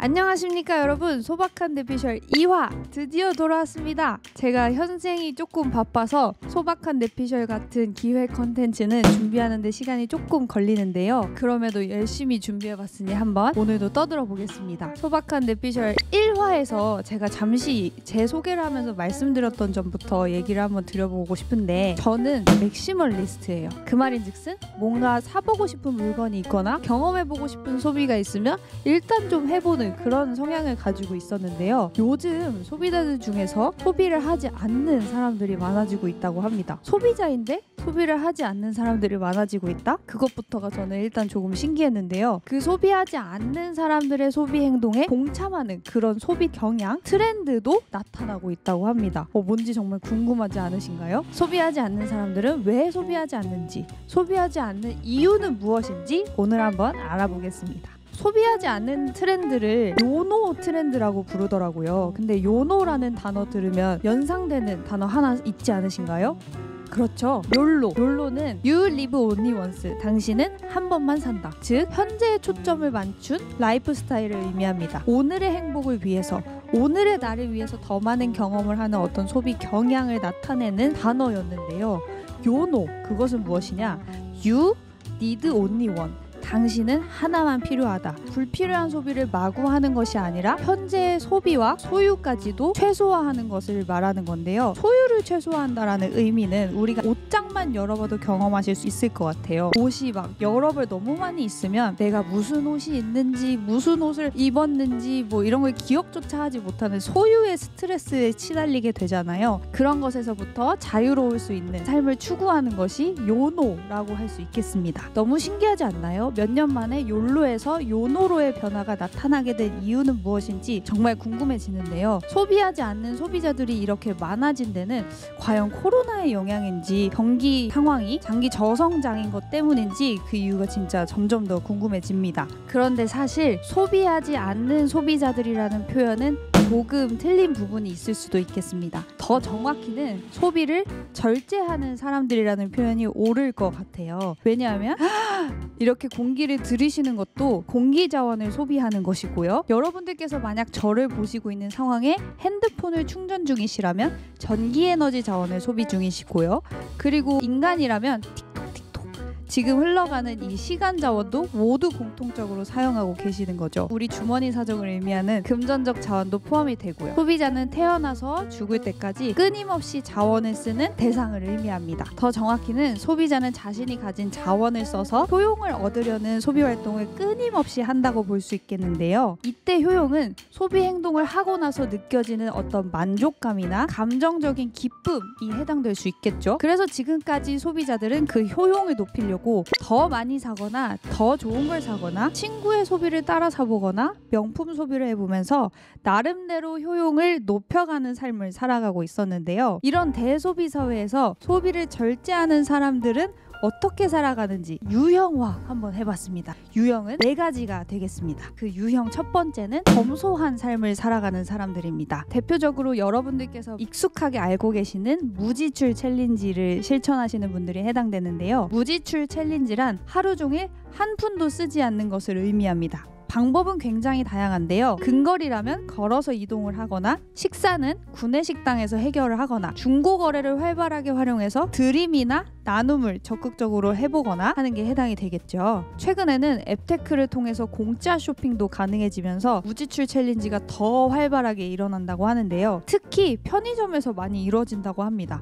안녕하십니까 여러분, 소박한 뇌피셜 2화 드디어 돌아왔습니다. 제가 현생이 조금 바빠서 소박한 뇌피셜 같은 기획 컨텐츠는 준비하는데 시간이 조금 걸리는데요, 그럼에도 열심히 준비해봤으니 한번 오늘도 떠들어 보겠습니다. 소박한 뇌피셜 1화에서 제가 잠시 제 소개를 하면서 말씀드렸던 점부터 얘기를 한번 드려보고 싶은데, 저는 맥시멀리스트예요. 그 말인즉슨 뭔가 사보고 싶은 물건이 있거나 경험해보고 싶은 소비가 있으면 일단 좀 해보는 그런 성향을 가지고 있었는데요, 요즘 소비자들 중에서 소비를 하지 않는 사람들이 많아지고 있다고 합니다. 소비자인데 소비를 하지 않는 사람들이 많아지고 있다? 그것부터가 저는 일단 조금 신기했는데요, 그 소비하지 않는 사람들의 소비 행동에 동참하는 그런 소비 경향, 트렌드도 나타나고 있다고 합니다. 뭔지 정말 궁금하지 않으신가요? 소비하지 않는 사람들은 왜 소비하지 않는지, 소비하지 않는 이유는 무엇인지 오늘 한번 알아보겠습니다. 소비하지 않는 트렌드를 요노 트렌드라고 부르더라고요. 근데 요노라는 단어 들으면 연상되는 단어 하나 있지 않으신가요? 그렇죠. 욜로는 You live only once, 당신은 한 번만 산다. 즉 현재에 초점을 맞춘 라이프 스타일을 의미합니다. 오늘의 행복을 위해서, 오늘의 나를 위해서 더 많은 경험을 하는 어떤 소비 경향을 나타내는 단어였는데요, 요노, 그것은 무엇이냐? You need only one, 당신은 하나만 필요하다. 불필요한 소비를 마구 하는 것이 아니라 현재의 소비와 소유까지도 최소화하는 것을 말하는 건데요, 소유를 최소화한다라는 의미는 우리가 옷장만 열어봐도 경험하실 수 있을 것 같아요. 옷이 막 여러 벌 너무 많이 있으면 내가 무슨 옷이 있는지, 무슨 옷을 입었는지 뭐 이런 걸 기억조차 하지 못하는 소유의 스트레스에 시달리게 되잖아요. 그런 것에서부터 자유로울 수 있는 삶을 추구하는 것이 요노라고 할 수 있겠습니다. 너무 신기하지 않나요? 몇 년 만에 욜로에서 요노로의 변화가 나타나게 된 이유는 무엇인지 정말 궁금해지는데요, 소비하지 않는 소비자들이 이렇게 많아진 데는 과연 코로나의 영향인지 경기 상황이 장기 저성장인 것 때문인지 그 이유가 진짜 점점 더 궁금해집니다. 그런데 사실 소비하지 않는 소비자들이라는 표현은 조금 틀린 부분이 있을 수도 있겠습니다. 더 정확히는 소비를 절제하는 사람들이라는 표현이 옳을 것 같아요. 왜냐하면 이렇게 공기를 들이쉬는 것도 공기 자원을 소비하는 것이고요, 여러분들께서 만약 저를 보시고 있는 상황에 핸드폰을 충전 중이시라면 전기 에너지 자원을 소비 중이시고요, 그리고 인간이라면 지금 흘러가는 이 시간 자원도 모두 공통적으로 사용하고 계시는 거죠. 우리 주머니 사정을 의미하는 금전적 자원도 포함이 되고요. 소비자는 태어나서 죽을 때까지 끊임없이 자원을 쓰는 대상을 의미합니다. 더 정확히는 소비자는 자신이 가진 자원을 써서 효용을 얻으려는 소비 활동을 끊임없이 한다고 볼 수 있겠는데요, 이때 효용은 소비 행동을 하고 나서 느껴지는 어떤 만족감이나 감정적인 기쁨이 해당될 수 있겠죠. 그래서 지금까지 소비자들은 그 효용을 높이려고 더 많이 사거나 더 좋은 걸 사거나 친구의 소비를 따라 사보거나 명품 소비를 해보면서 나름대로 효용을 높여가는 삶을 살아가고 있었는데요, 이런 대소비 사회에서 소비를 절제하는 사람들은 어떻게 살아가는지 유형화 한번 해봤습니다. 유형은 4가지가 되겠습니다. 그 유형 첫 번째는 검소한 삶을 살아가는 사람들입니다. 대표적으로 여러분들께서 익숙하게 알고 계시는 무지출 챌린지를 실천하시는 분들이 해당되는데요, 무지출 챌린지란 하루 종일 한 푼도 쓰지 않는 것을 의미합니다. 방법은 굉장히 다양한데요, 근거리라면 걸어서 이동을 하거나, 식사는 구내식당에서 해결을 하거나, 중고거래를 활발하게 활용해서 드림이나 나눔을 적극적으로 해보거나 하는 게 해당이 되겠죠. 최근에는 앱테크를 통해서 공짜 쇼핑도 가능해지면서 무지출 챌린지가 더 활발하게 일어난다고 하는데요, 특히 편의점에서 많이 이루어진다고 합니다.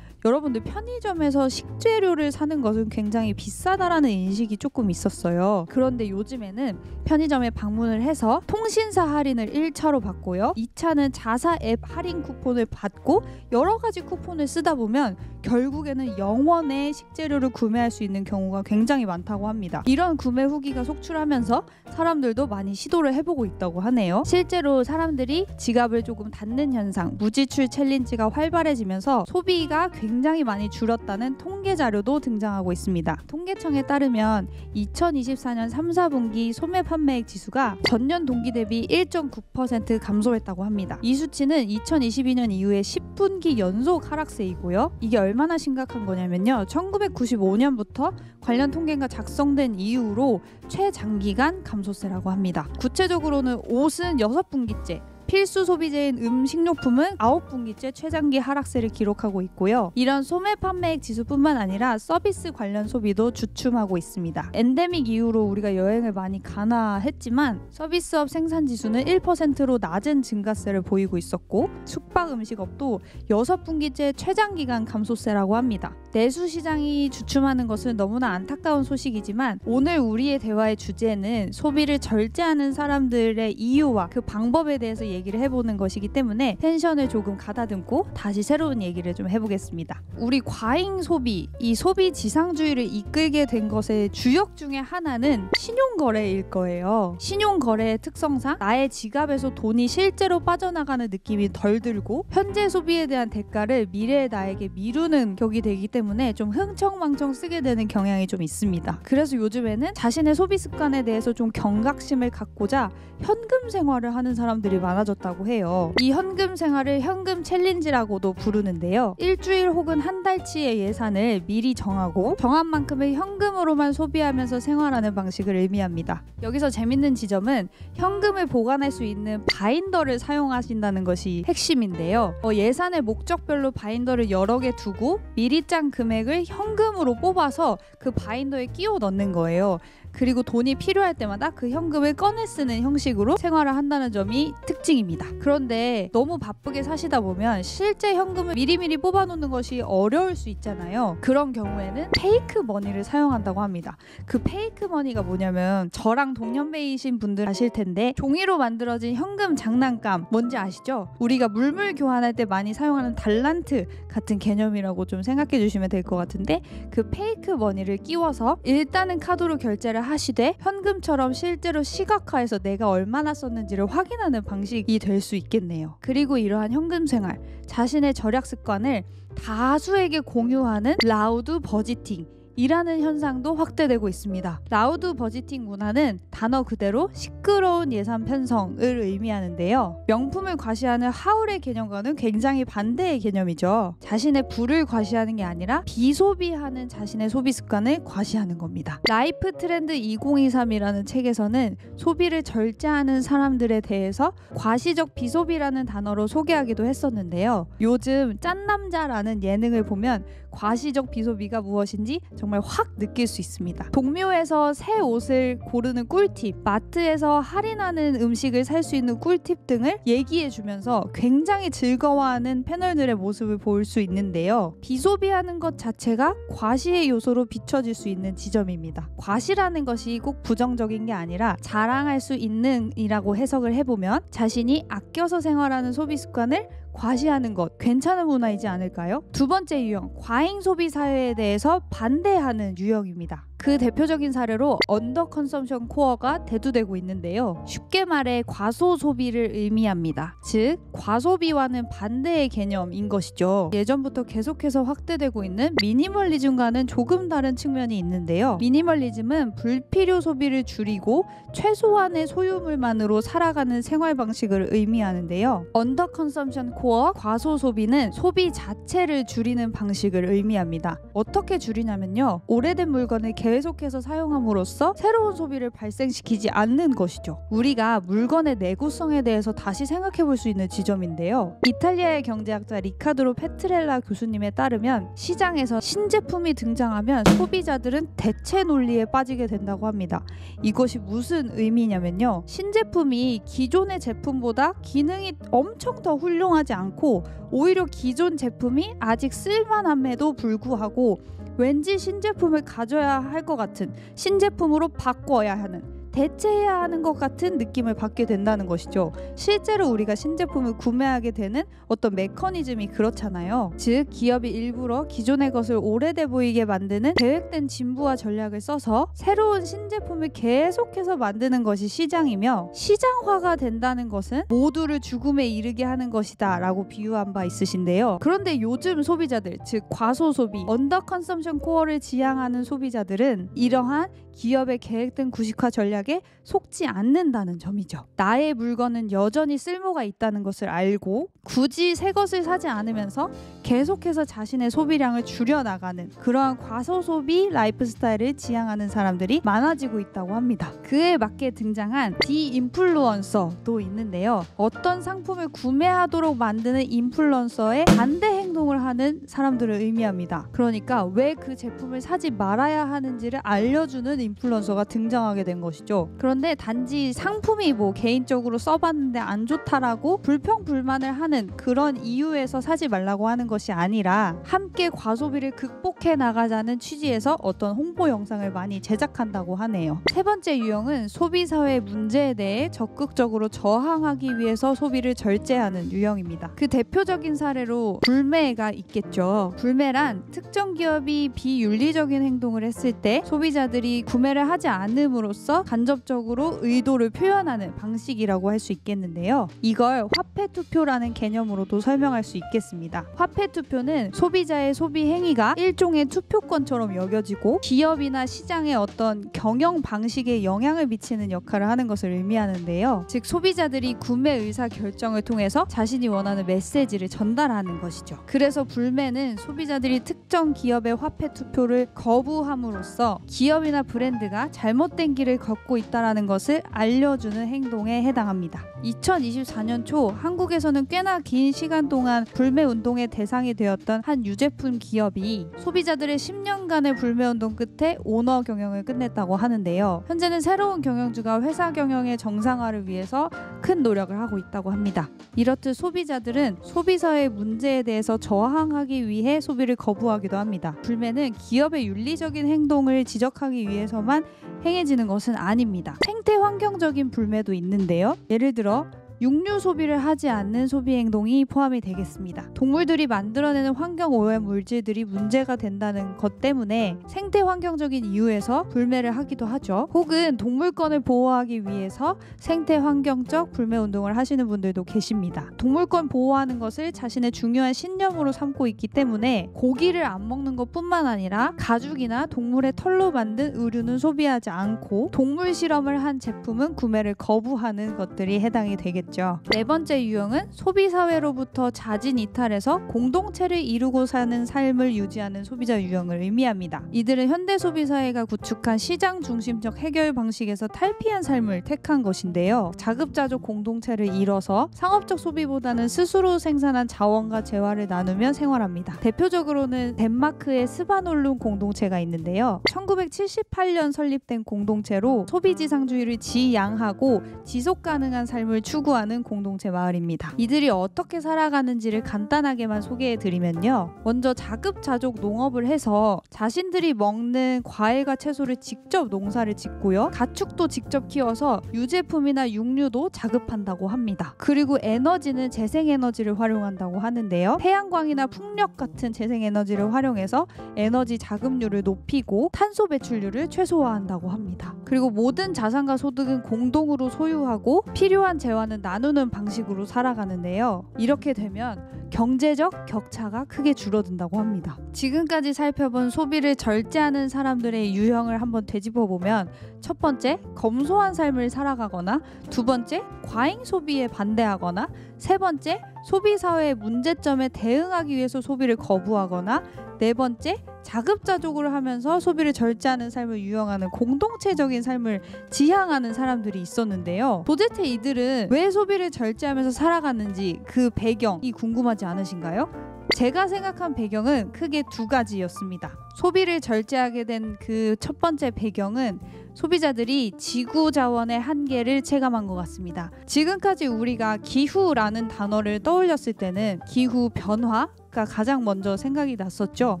여러분들 편의점에서 식재료를 사는 것은 굉장히 비싸다라는 인식이 조금 있었어요. 그런데 요즘에는 편의점에 방문을 해서 통신사 할인을 1차로 받고요, 2차는 자사 앱 할인 쿠폰을 받고 여러 가지 쿠폰을 쓰다 보면 결국에는 0원에 식재료를 구매할 수 있는 경우가 굉장히 많다고 합니다. 이런 구매 후기가 속출하면서 사람들도 많이 시도를 해보고 있다고 하네요. 실제로 사람들이 지갑을 조금 닫는 현상, 무지출 챌린지가 활발해지면서 소비가 굉장히 굉장히 많이 줄었다는 통계 자료도 등장하고 있습니다. 통계청에 따르면 2024년 3, 4분기 소매 판매액 지수가 전년 동기 대비 1.9% 감소했다고 합니다. 이 수치는 2022년 이후에 10분기 연속 하락세이고요. 이게 얼마나 심각한 거냐면요. 1995년부터 관련 통계가 작성된 이후로 최장기간 감소세라고 합니다. 구체적으로는 옷은 6분기째, 필수 소비재인 식료품은 9분기째 최장기 하락세를 기록하고 있고요. 이런 소매 판매액 지수뿐만 아니라 서비스 관련 소비도 주춤하고 있습니다. 엔데믹 이후로 우리가 여행을 많이 가나 했지만 서비스업 생산 지수는 1%로 낮은 증가세를 보이고 있었고 숙박 음식업도 6분기째 최장기간 감소세라고 합니다. 내수 시장이 주춤하는 것은 너무나 안타까운 소식이지만 오늘 우리의 대화의 주제는 소비를 절제하는 사람들의 이유와 그 방법에 대해서 얘기를 해보는 것이기 때문에 텐션을 조금 가다듬고 다시 새로운 얘기를 좀 해보겠습니다. 우리 과잉 소비, 이 소비 지상주의를 이끌게 된 것의 주역 중에 하나는 신용거래일 거예요. 신용거래의 특성상 나의 지갑에서 돈이 실제로 빠져나가는 느낌이 덜 들고 현재 소비에 대한 대가를 미래의 나에게 미루는 격이 되기 때문에 좀 흥청망청 쓰게 되는 경향이 좀 있습니다. 그래서 요즘에는 자신의 소비 습관에 대해서 좀 경각심을 갖고자 현금 생활을 하는 사람들이 많아졌다고 해요. 이 현금 생활을 현금 챌린지라고도 부르는데요. 일주일 혹은 한 달치의 예산을 미리 정하고 정한 만큼을 현금으로만 소비하면서 생활하는 방식을 의미합니다. 여기서 재밌는 지점은 현금을 보관할 수 있는 바인더를 사용하신다는 것이 핵심인데요. 예산의 목적별로 바인더를 여러 개 두고 미리 짠 금액을 현금으로 뽑아서 그 바인더에 끼워 넣는 거예요. 그리고 돈이 필요할 때마다 그 현금을 꺼내 쓰는 형식으로 생활을 한다는 점이 특징입니다. 그런데 너무 바쁘게 사시다 보면 실제 현금을 미리미리 뽑아놓는 것이 어려울 수 있잖아요. 그런 경우에는 페이크 머니를 사용한다고 합니다. 그 페이크 머니가 뭐냐면 저랑 동년배이신 분들 아실 텐데 종이로 만들어진 현금 장난감 뭔지 아시죠? 우리가 물물 교환할 때 많이 사용하는 달란트 같은 개념이라고 좀 생각해 주시면 될 것 같은데 그 페이크 머니를 끼워서 일단은 카드로 결제를 하시되 현금처럼 실제로 시각화해서 내가 얼마나 썼는지를 확인하는 방식이 될 수 있겠네요. 그리고 이러한 현금 생활, 자신의 절약 습관을 다수에게 공유하는 라우드 버지팅 이라는 현상도 확대되고 있습니다. 라우드 버지팅 문화는 단어 그대로 시끄러운 예산 편성을 의미하는데요. 명품을 과시하는 하울의 개념과는 굉장히 반대의 개념이죠. 자신의 부를 과시하는 게 아니라 비소비하는 자신의 소비 습관을 과시하는 겁니다. 라이프 트렌드 2023이라는 책에서는 소비를 절제하는 사람들에 대해서 과시적 비소비라는 단어로 소개하기도 했었는데요. 요즘 짠남자라는 예능을 보면 과시적 비소비가 무엇인지 정말 확 느낄 수 있습니다. 동묘에서 새 옷을 고르는 꿀팁, 마트에서 할인하는 음식을 살 수 있는 꿀팁 등을 얘기해주면서 굉장히 즐거워하는 패널들의 모습을 볼 수 있는데요. 비소비하는 것 자체가 과시의 요소로 비춰질 수 있는 지점입니다. 과시라는 것이 꼭 부정적인 게 아니라 자랑할 수 있는 이라고 해석을 해보면 자신이 아껴서 생활하는 소비 습관을 과시하는 것 괜찮은 문화이지 않을까요? 두 번째 유형, 과잉 소비 사회에 대해서 반대하는 유형입니다. 그 대표적인 사례로 언더 컨섬션 코어가 대두되고 있는데요. 쉽게 말해 과소 소비를 의미합니다. 즉 과소비와는 반대의 개념인 것이죠. 예전부터 계속해서 확대되고 있는 미니멀리즘과는 조금 다른 측면이 있는데요. 미니멀리즘은 불필요 소비를 줄이고 최소한의 소유물만으로 살아가는 생활 방식을 의미하는데요. 언더 컨섬션 코어 과소 소비는 소비 자체를 줄이는 방식을 의미합니다. 어떻게 줄이냐면요. 오래된 물건을 계속해서 사용함으로써 새로운 소비를 발생시키지 않는 것이죠. 우리가 물건의 내구성에 대해서 다시 생각해 볼 수 있는 지점인데요. 이탈리아의 경제학자 리카드로 페트렐라 교수님에 따르면 시장에서 신제품이 등장하면 소비자들은 대체 논리에 빠지게 된다고 합니다. 이것이 무슨 의미냐면요. 신제품이 기존의 제품보다 기능이 엄청 더 훌륭하지 않고 오히려 기존 제품이 아직 쓸만함에도 불구하고 왠지 신제품을 가져야 할 것 같은 신제품으로 바꿔야 하는 대체해야 하는 것 같은 느낌을 받게 된다는 것이죠. 실제로 우리가 신제품을 구매하게 되는 어떤 메커니즘이 그렇잖아요. 즉 기업이 일부러 기존의 것을 오래돼 보이게 만드는 계획된 진부와 전략을 써서 새로운 신제품을 계속해서 만드는 것이 시장이며, 시장화가 된다는 것은 모두를 죽음에 이르게 하는 것이다 라고 비유한 바 있으신데요. 그런데 요즘 소비자들, 즉 과소소비, 언더 컨섬션 코어를 지향하는 소비자들은 이러한 기업의 계획된 구식화 전략에 속지 않는다는 점이죠. 나의 물건은 여전히 쓸모가 있다는 것을 알고 굳이 새 것을 사지 않으면서 계속해서 자신의 소비량을 줄여나가는 그러한 과소소비 라이프 스타일을 지향하는 사람들이 많아지고 있다고 합니다. 그에 맞게 등장한 디인플루언서도 있는데요. 어떤 상품을 구매하도록 만드는 인플루언서의 반대 행동을 하는 사람들을 의미합니다. 그러니까 왜 그 제품을 사지 말아야 하는지를 알려주는 인플루언서가 등장하게 된 것이죠. 그런데 단지 상품이 개인적으로 써봤는데 안 좋다라고 불평불만을 하는 그런 이유에서 사지 말라고 하는 것이 아니라 함께 과소비를 극복해 나가자는 취지에서 어떤 홍보 영상을 많이 제작한다고 하네요. 세 번째 유형은 소비사회의 문제에 대해 적극적으로 저항하기 위해서 소비를 절제하는 유형입니다. 그 대표적인 사례로 불매가 있겠죠. 불매란 특정 기업이 비윤리적인 행동을 했을 때 소비자들이 구매를 하지 않음으로써 간접적으로 의도를 표현하는 방식이라고 할 수 있겠는데요. 이걸 화폐투표라는 개념으로도 설명할 수 있겠습니다. 화폐투표는 소비자의 소비 행위가 일종의 투표권처럼 여겨지고 기업이나 시장의 어떤 경영 방식에 영향을 미치는 역할을 하는 것을 의미하는데요. 즉 소비자들이 구매 의사 결정을 통해서 자신이 원하는 메시지를 전달하는 것이죠. 그래서 불매는 소비자들이 특정 기업의 화폐투표를 거부함으로써 기업이나 브랜드가 잘못된 길을 걷고 있다는 것을 알려주는 행동에 해당합니다. 2024년 초 한국에서는 꽤나 긴 시간 동안 불매운동의 대상이 되었던 한 유제품 기업이 소비자들의 10년간의 불매운동 끝에 오너 경영을 끝냈다고 하는데요. 현재는 새로운 경영주가 회사 경영의 정상화를 위해서 큰 노력을 하고 있다고 합니다. 이렇듯 소비자들은 소비사의 문제에 대해서 저항하기 위해 소비를 거부하기도 합니다. 불매는 기업의 윤리적인 행동을 지적하기 위해서만 행해지는 것은 아닙니다. 생태 환경적인 불매도 있는데요. 예를 들어 육류 소비를 하지 않는 소비 행동이 포함이 되겠습니다. 동물들이 만들어내는 환경 오염 물질들이 문제가 된다는 것 때문에 생태 환경적인 이유에서 불매를 하기도 하죠. 혹은 동물권을 보호하기 위해서 생태 환경적 불매 운동을 하시는 분들도 계십니다. 동물권 보호하는 것을 자신의 중요한 신념으로 삼고 있기 때문에 고기를 안 먹는 것뿐만 아니라 가죽이나 동물의 털로 만든 의류는 소비하지 않고 동물 실험을 한 제품은 구매를 거부하는 것들이 해당이 되겠죠. 네 번째 유형은 소비사회로부터 자진 이탈해서 공동체를 이루고 사는 삶을 유지하는 소비자 유형을 의미합니다. 이들은 현대 소비사회가 구축한 시장 중심적 해결 방식에서 탈피한 삶을 택한 것인데요. 자급자족 공동체를 이뤄서 상업적 소비보다는 스스로 생산한 자원과 재화를 나누며 생활합니다. 대표적으로는 덴마크의 스바놀룬 공동체가 있는데요. 1978년 설립된 공동체로 소비지상주의를 지양하고 지속가능한 삶을 추구하는 공동체 마을입니다. 이들이 어떻게 살아가는지를 간단하게만 소개해드리면요. 먼저 자급자족 농업을 해서 자신들이 먹는 과일과 채소를 직접 농사를 짓고요. 가축도 직접 키워서 유제품이나 육류도 자급한다고 합니다. 그리고 에너지는 재생에너지를 활용한다고 하는데요. 태양광이나 풍력 같은 재생에너지를 활용해서 에너지 자급률을 높이고 탄소 배출률을 최소화한다고 합니다. 그리고 모든 자산과 소득은 공동으로 소유하고 필요한 재화는 나누는 방식으로 살아가는데요. 이렇게 되면 경제적 격차가 크게 줄어든다고 합니다. 지금까지 살펴본 소비를 절제하는 사람들의 유형을 한번 되짚어보면 첫 번째, 검소한 삶을 살아가거나 두 번째, 과잉 소비에 반대하거나 세 번째, 소비사회의 문제점에 대응하기 위해서 소비를 거부하거나 네 번째, 자급자족을 하면서 소비를 절제하는 삶을 유형하는 공동체적인 삶을 지향하는 사람들이 있었는데요. 도대체 이들은 왜 소비를 절제하면서 살아가는지 그 배경이 궁금하지 않으신가요? 제가 생각한 배경은 크게 두 가지였습니다. 소비를 절제하게 된 그 첫 번째 배경은 소비자들이 지구 자원의 한계를 체감한 것 같습니다. 지금까지 우리가 기후라는 단어를 떠올렸을 때는 기후 변화가 가장 먼저 생각이 났었죠.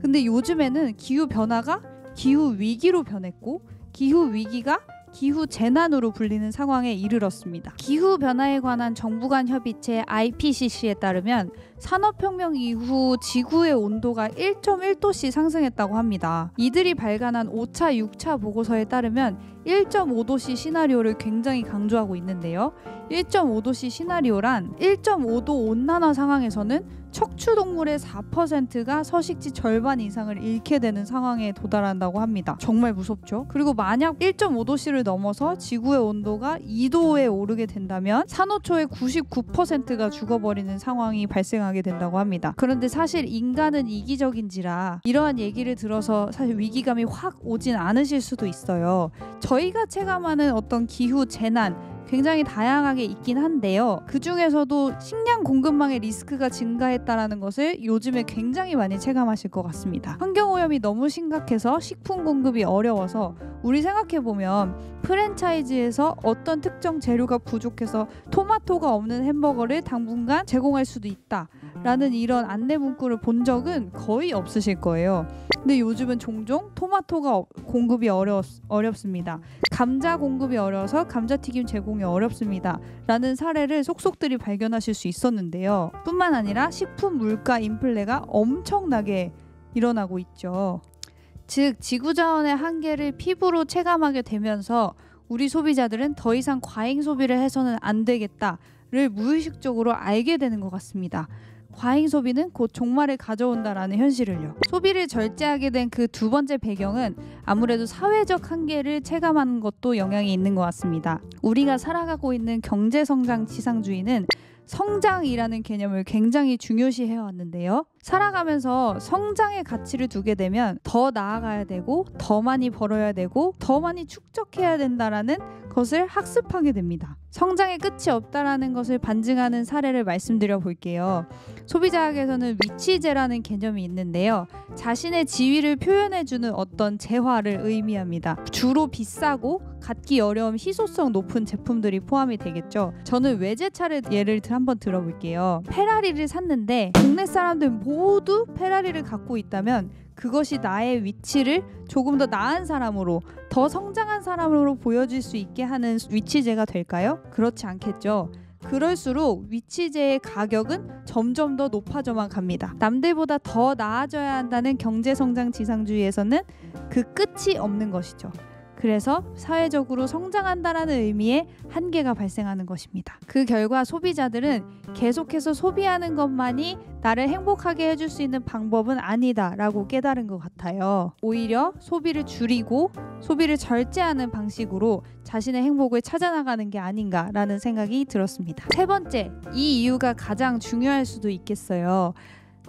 근데 요즘에는 기후 변화가 기후 위기로 변했고 기후 위기가 기후 재난으로 불리는 상황에 이르렀습니다. 기후 변화에 관한 정부 간 협의체 IPCC에 따르면 산업혁명 이후 지구의 온도가 1.1도씩 상승했다고 합니다. 이들이 발간한 5차, 6차 보고서에 따르면 1.5도씨 시나리오를 굉장히 강조하고 있는데요. 1.5도씨 시나리오란 1.5도 온난화 상황에서는 척추동물의 4%가 서식지 절반 이상을 잃게 되는 상황에 도달한다고 합니다. 정말 무섭죠? 그리고 만약 1.5도씨를 넘어서 지구의 온도가 2도에 오르게 된다면 산호초의 99%가 죽어버리는 상황이 발생하게 된다고 합니다. 그런데 사실 인간은 이기적인지라 이러한 얘기를 들어서 사실 위기감이 확 오진 않으실 수도 있어요. 저희가 체감하는 어떤 기후 재난 굉장히 다양하게 있긴 한데요. 그 중에서도 식량 공급망의 리스크가 증가했다는 것을 요즘에 굉장히 많이 체감하실 것 같습니다. 환경오염이 너무 심각해서 식품 공급이 어려워서 우리 생각해보면 프랜차이즈에서 어떤 특정 재료가 부족해서 토마토가 없는 햄버거를 당분간 제공할 수도 있다 라는 이런 안내 문구를 본 적은 거의 없으실 거예요. 근데 요즘은 종종 토마토가 공급이 어렵습니다. 감자 공급이 어려워서 감자튀김 제공이 어렵습니다 라는 사례를 속속들이 발견하실 수 있었는데요. 뿐만 아니라 식품 물가 인플레가 엄청나게 일어나고 있죠. 즉 지구자원의 한계를 피부로 체감하게 되면서 우리 소비자들은 더 이상 과잉 소비를 해서는 안 되겠다를 무의식적으로 알게 되는 것 같습니다. 과잉 소비는 곧 종말을 가져온다라는 현실을요. 소비를 절제하게 된 그 두 번째 배경은 아무래도 사회적 한계를 체감하는 것도 영향이 있는 것 같습니다. 우리가 살아가고 있는 경제성장 지상주의는 성장이라는 개념을 굉장히 중요시 해왔는데요. 살아가면서 성장의 가치를 두게 되면 더 나아가야 되고 더 많이 벌어야 되고 더 많이 축적해야 된다라는 것을 학습하게 됩니다. 성장의 끝이 없다라는 것을 반증하는 사례를 말씀드려 볼게요. 소비자학에서는 위치제라는 개념이 있는데요. 자신의 지위를 표현해주는 어떤 재화를 의미합니다. 주로 비싸고 갖기 어려운 희소성 높은 제품들이 포함이 되겠죠. 저는 외제차를 예를 한번 들어볼게요. 페라리를 샀는데 동네 사람들 모두 페라리를 갖고 있다면 그것이 나의 위치를 조금 더 나은 사람으로, 더 성장한 사람으로 보여줄 수 있게 하는 위치제가 될까요? 그렇지 않겠죠. 그럴수록 위치제의 가격은 점점 더 높아져만 갑니다. 남들보다 더 나아져야 한다는 경제성장 지상주의에서는 그 끝이 없는 것이죠. 그래서 사회적으로 성장한다라는 의미의 한계가 발생하는 것입니다. 그 결과 소비자들은 계속해서 소비하는 것만이 나를 행복하게 해줄 수 있는 방법은 아니다라고 깨달은 것 같아요. 오히려 소비를 줄이고 소비를 절제하는 방식으로 자신의 행복을 찾아나가는 게 아닌가라는 생각이 들었습니다. 세 번째, 이 이유가 가장 중요할 수도 있겠어요.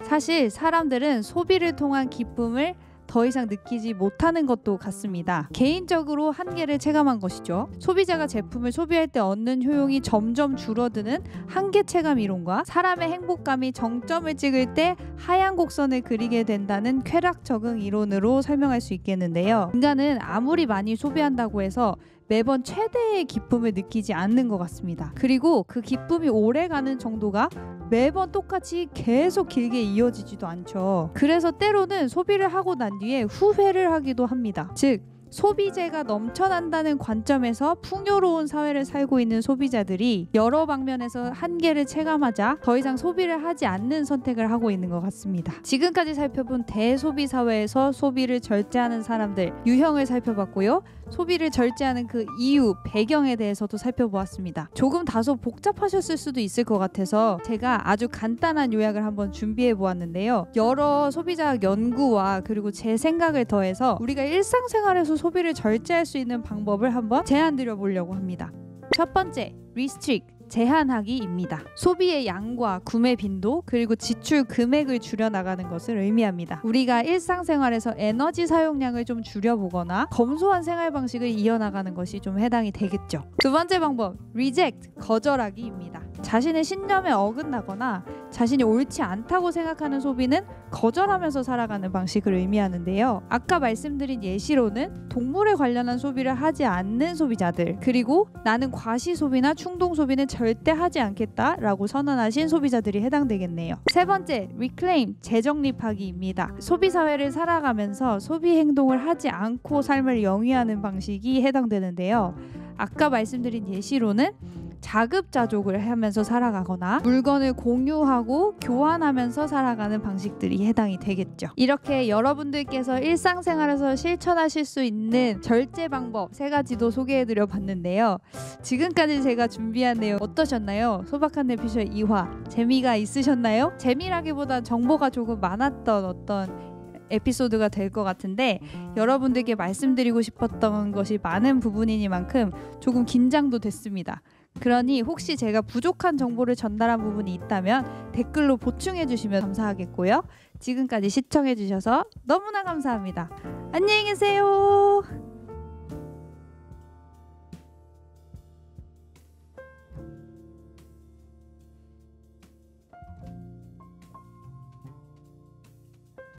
사실 사람들은 소비를 통한 기쁨을 더 이상 느끼지 못하는 것도 같습니다. 개인적으로 한계를 체감한 것이죠. 소비자가 제품을 소비할 때 얻는 효용이 점점 줄어드는 한계 체감 이론과 사람의 행복감이 정점을 찍을 때 하얀 곡선을 그리게 된다는 쾌락 적응 이론으로 설명할 수 있겠는데요. 인간은 아무리 많이 소비한다고 해서 매번 최대의 기쁨을 느끼지 않는 것 같습니다. 그리고 그 기쁨이 오래가는 정도가 매번 똑같이 계속 길게 이어지지도 않죠. 그래서 때로는 소비를 하고 난 뒤에 후회를 하기도 합니다. 즉 소비재가 넘쳐난다는 관점에서 풍요로운 사회를 살고 있는 소비자들이 여러 방면에서 한계를 체감하자 더 이상 소비를 하지 않는 선택을 하고 있는 것 같습니다. 지금까지 살펴본 대소비 사회에서 소비를 절제하는 사람들 유형을 살펴봤고요. 소비를 절제하는 그 이유, 배경에 대해서도 살펴보았습니다. 조금 다소 복잡하셨을 수도 있을 것 같아서 제가 아주 간단한 요약을 한번 준비해 보았는데요. 여러 소비자학 연구와 그리고 제 생각을 더해서 우리가 일상생활에서 소비를 절제할 수 있는 방법을 한번 제안드려 보려고 합니다. 첫 번째, restrict. 제한하기입니다. 소비의 양과 구매 빈도 그리고 지출 금액을 줄여나가는 것을 의미합니다. 우리가 일상생활에서 에너지 사용량을 좀 줄여보거나 검소한 생활 방식을 이어나가는 것이 좀 해당이 되겠죠. 두 번째 방법, reject, 거절하기입니다. 자신의 신념에 어긋나거나 자신이 옳지 않다고 생각하는 소비는 거절하면서 살아가는 방식을 의미하는데요. 아까 말씀드린 예시로는 동물에 관련한 소비를 하지 않는 소비자들, 그리고 나는 과시 소비나 충동 소비는 절대 하지 않겠다라고 선언하신 소비자들이 해당되겠네요. 세 번째, reclaim, 재정립하기입니다. 소비사회를 살아가면서 소비 행동을 하지 않고 삶을 영위하는 방식이 해당되는데요. 아까 말씀드린 예시로는 자급자족을 하면서 살아가거나 물건을 공유하고 교환하면서 살아가는 방식들이 해당이 되겠죠. 이렇게 여러분들께서 일상생활에서 실천하실 수 있는 절제 방법 3가지도 소개해드려 봤는데요. 지금까지 제가 준비한 내용 어떠셨나요? 소박한 뇌피셜 2화 재미가 있으셨나요? 재미라기보단 정보가 조금 많았던 어떤 에피소드가 될 것 같은데, 여러분들께 말씀드리고 싶었던 것이 많은 부분이니만큼 조금 긴장도 됐습니다. 그러니 혹시 제가 부족한 정보를 전달한 부분이 있다면 댓글로 보충해 주시면 감사하겠고요. 지금까지 시청해 주셔서 너무나 감사합니다. 안녕히 계세요.